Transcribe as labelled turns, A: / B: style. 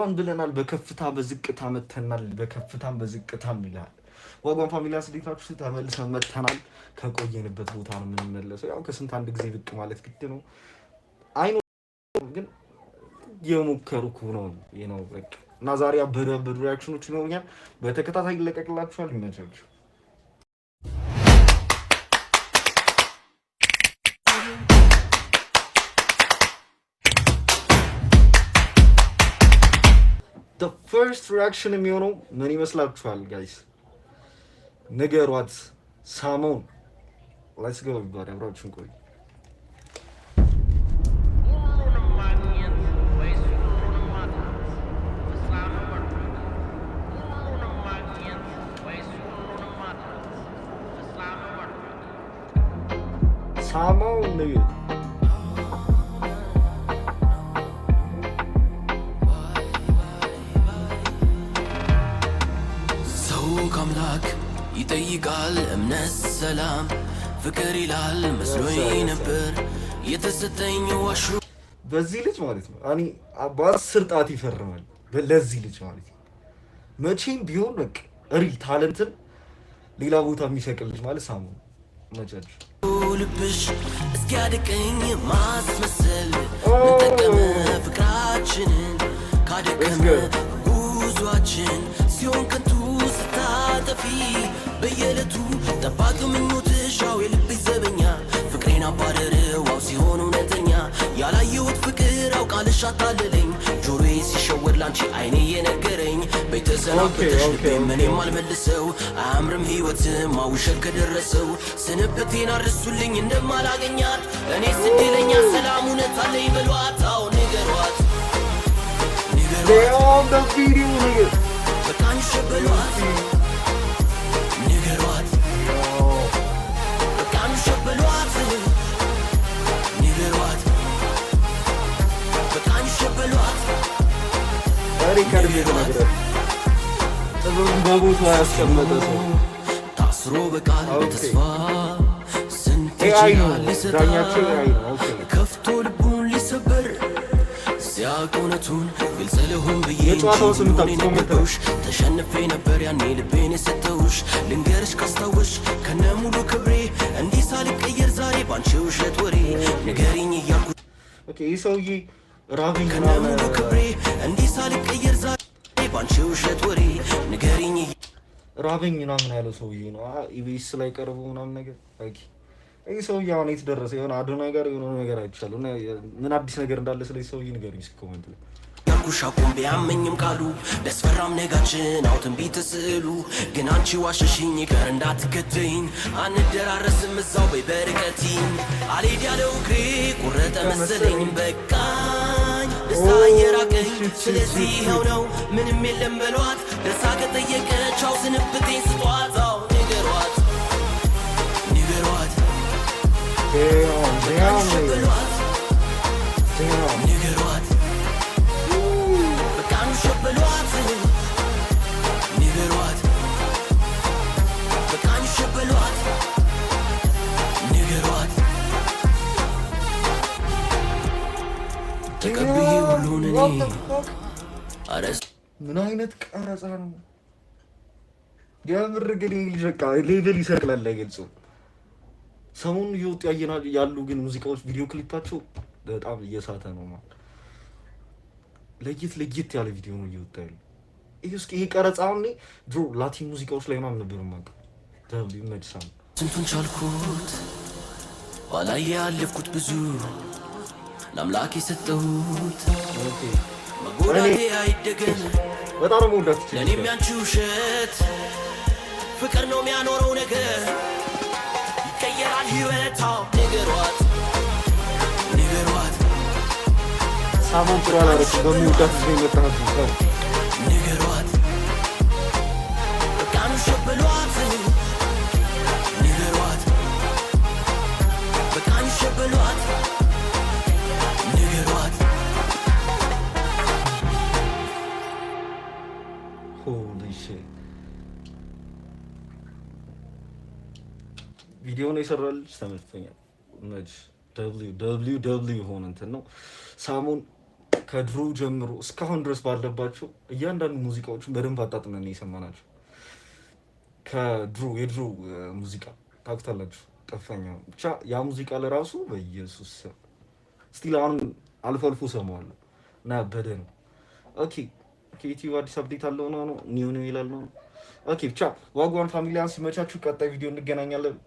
A: ዋጓን ብለናል። በከፍታ በዝቅታ መተናል። በከፍታም በዝቅታም ይላል። ዋጓን ፋሚሊያስ ዴታችሁ ተመልሰን መተናል። ከቆየንበት ቦታ ነው የምንመለሰው። ያው ከስንት አንድ ጊዜ ብቅ ማለት ግድ ነው። አይኖ ግን የሞከርኩ ነው ነው በቃ እና ዛሬ አበረበሩ ሪአክሽኖች ይኖሩኛል። በተከታታይ ይለቀቅላችኋል። ይመቻችሁ። The first reaction የሚሆነው ምን ይመስላችኋል ጋይስ? ንገሯት። ሳሞን let's go everybody አብራችሁን ቆዩ። ሳሞን ንገር
B: አምላክ ይጠይቃል እምነት ሰላም ፍቅር ይላል መስሎኝ ነበር የተሰጠኝ ዋሹ
A: በዚህ ልጅ ማለት ነው። እኔ በ10 ጣት ይፈርማል ለዚህ ልጅ ማለት ነው። መቼም ቢሆን በቃ ሪል ታለንትን ሌላ ቦታ የሚሰቅል ልጅ ማለት ሳሞን መቻች
B: ልብሽ እስኪያድቀኝ ማስመሰል እንጠቀመ ፍቅራችንን ካደቀመ ጉዟችን ሲሆን ከንቱ ስታጠፊ በየዕለቱ ጠባቂ ምኞትሻው የልብሽ ዘበኛ ፍቅሬን አባረረዋው ሲሆን እውነተኛ ያላየሁት ፍቅር አውቃልሽ አታለለኝ ጆሮዬ ሲሸወድ ላንቺ አይኔ የነገረኝ ቤተሰናበተሽ ልቤም እኔም አልመልሰው አያምርም ሕይወትም ውሸት ከደረሰው ስንብቴን አርሱልኝ እንደማላገኛት እኔ ስደለኛ ሰላም እውነት አለኝ በሏት አዎ ንገሯት በቃኝ ሸበሏት ንገሯት በቃኝ ሸበሏት ንገሯት በቃኝ ሸበሏት
A: በቦታ ያስቀመጠ ሰው
B: ታስሮ በቃል በተስፋ ስንት ይችላል ሊሰጣ ከፍቶ ልቡን ሊሰበር ሲያቆነቱን ግልጽ ልሁን ብዬ ነገርኩሽ ተሸንፌ ነበር ያኔ ልቤን የሰጠውሽ ልንገርሽ ካስታወሽ ከነ ሙሉ ክብሬ እንዲህ ሳልቀየር ዛሬ ባንቺ ውሸት ወሬ ንገሪኝ እያልኩ
A: ይህ ሰውዬ ራቪኝ
B: ከነ ሙሉ ክብሬ እንዲህ ሳልቀየር ዛሬ ባንቺ ውሸት ወሬ ንገሪኝ
A: ራቪኝ ምናምን ያለው ሰውዬ ነው። ኢቢኤስ ላይ ቀርቦ ምናምን ነገር ይህ ሰውዬ አሁን የት ደረሰ? የሆነ አዶናይ ጋር የሆነ ነገር አይቻለሁ እና ምን አዲስ ነገር እንዳለ ስለዚህ ሰውዬ ንገሪኝ እስኪ ኮሜንት ላይ።
B: ያልኩሽ አቁም ቢያመኝም ቃሉ ደስፈራም ነጋችን አውትን ቢተስሉ ግን አንቺ ዋሸሽኝ ይቀር እንዳትከተኝ አንደራረስም እዛው በይ በርቀቲኝ አልሄድ ያለው እግሬ ቆረጠ መሰለኝ በቃኝ ደስታ እየራቀኝ ስለዚህ ይኸው ነው ምንም የለም በሏት ደስታ ከጠየቀች አው ስንብቴን ስጧት አው ንገሯት ንገሯት በቃኝ ሸበሏት ንገሯት በቃኝ ሸበሏት ንገሯት በቃኝ ሸበሏት ንገሯት ተቀብዬ ሁሉን እኔ አረስ
A: ምን አይነት ቀረጻ ነው? የምር ግን ልጅ በቃ ሌቭል ይሰቅላል አይገልጽም። ሰሞኑን እየወጡ ያሉ ግን ሙዚቃዎች ቪዲዮ ክሊፓቸው በጣም እየሳተ ነው ማለት ለየት ያለ ቪዲዮ ነው እየወጣ ያለው። ይሄ ቀረጻው ነው ድሮ ላቲን ሙዚቃዎች ላይ ምናምን ነበር ማለት ደብል ይመችሳል።
B: ስንቱን ቻልኩት ባላየ ያለፍኩት ብዙ ለአምላክ የሰጠሁት መጎዳቴ አይደገም
A: በጣም ነው ወዳት
B: ለኔም ያንቺ ውሸት ፍቅር ነው የሚያኖረው ነገር ይቀየራል ህይወታው ንገሯት ንገሯት
A: ሳሞን ጥራላረች በሚወዳት ጊዜ መጣት ነው
B: ንገሯት በቃኝ ሸበሏት ንገሯት በቃኝ ሸበሏት ንገሯት
A: holy shit ቪዲዮ ነው የሰራል ተመልክተኛል። ደብሊው ሆነ እንትን ነው ሳሞን ከድሮ ጀምሮ እስካሁን ድረስ ባለባቸው እያንዳንዱ ሙዚቃዎችን በደንብ አጣጥመን የሰማናቸው። የድሮ ሙዚቃ ታውቁታላችሁ፣ ጠፋኝ ብቻ ያ ሙዚቃ ለራሱ በኢየሱስ ስቲል አሁን አልፎ አልፎ ሰማዋለሁ እና በደ ነው። ኦኬ ከዩቲዩብ አዲስ አፕዴት አለው ነው ኒው ይላል ነው። ኦኬ ብቻ ዋጓን ፋሚሊያን ሲመቻችሁ ቀጣይ ቪዲዮ እንገናኛለን።